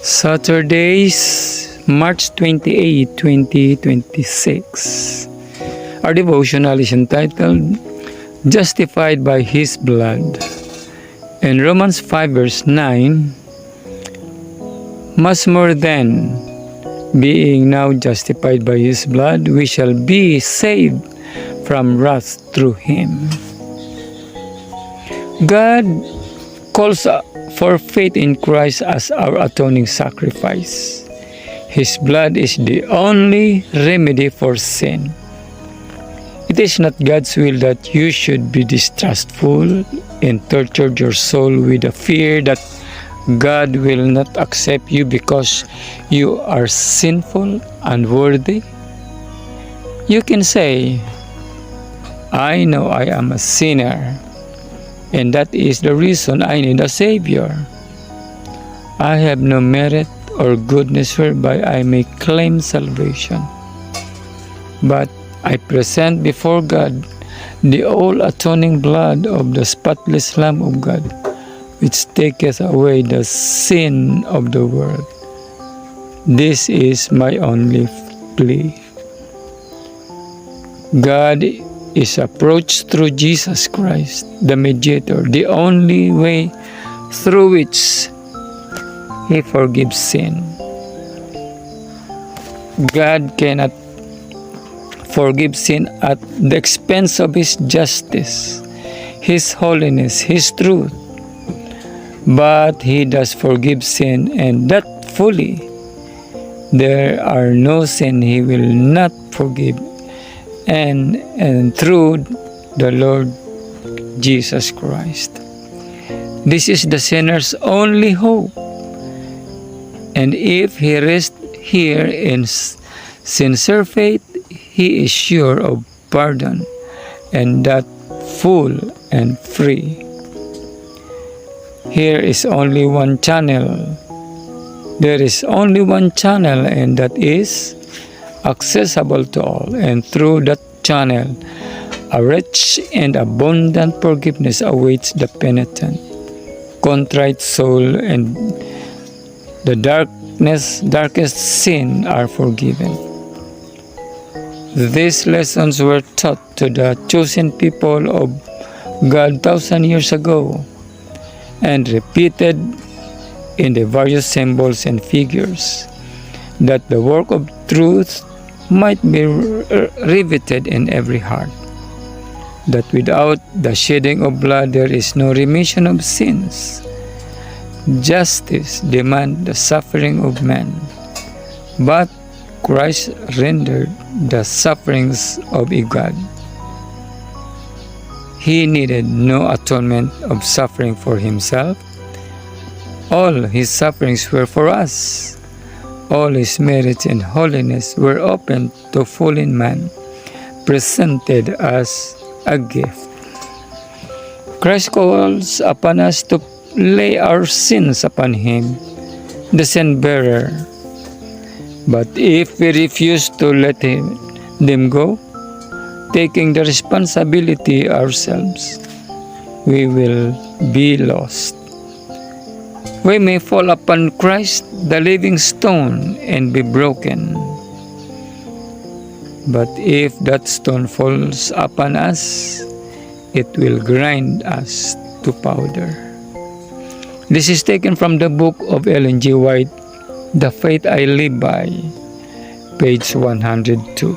Saturdays, March 28, 2026. Our devotional is entitled, Justified by His Blood. In Romans 5 verse 9, much more than being now justified by His blood, we shall be saved from wrath through Him. God calls for faith in Christ as our atoning sacrifice. His blood is the only remedy for sin. It is not God's will that you should be distrustful and torture your soul with the fear that God will not accept you because you are sinful, unworthy. You can say, I know I am a sinner, and that is the reason I need a Savior. I have no merit or goodness whereby I may claim salvation. But I present before God the all-atoning blood of the spotless Lamb of God, which taketh away the sin of the world. This is my only plea. God is approached through Jesus Christ, the mediator, the only way through which He forgives sin. God cannot forgive sin at the expense of His justice, His holiness, His truth. But He does forgive sin, and that fully. There are no sin He will not forgive, and through the Lord Jesus Christ. This is the sinner's only hope. And if he rests here in sincere faith, he is sure of pardon, and that full and free. Here is only one channel. There is only one channel, and that is accessible to all. And through that channel, a rich and abundant forgiveness awaits the penitent, contrite soul, and the darkest sin are forgiven. These lessons were taught to the chosen people of God 1,000 years ago and repeated in the various symbols and figures, that the work of truth might be riveted in every heart, that without the shedding of blood there is no remission of sins. Justice demands the suffering of man, but Christ rendered the sufferings of a God. He needed no atonement of suffering for Himself. All His sufferings were for us. All His merits and holiness were open to fallen man, presented as a gift. Christ calls upon us to lay our sins upon Him, the sin bearer. But if we refuse to let them go, taking the responsibility ourselves, we will be lost. We may fall upon Christ, the living stone, and be broken. But if that stone falls upon us, it will grind us to powder. This is taken from the book of Ellen G. White, The Faith I Live By, page 102.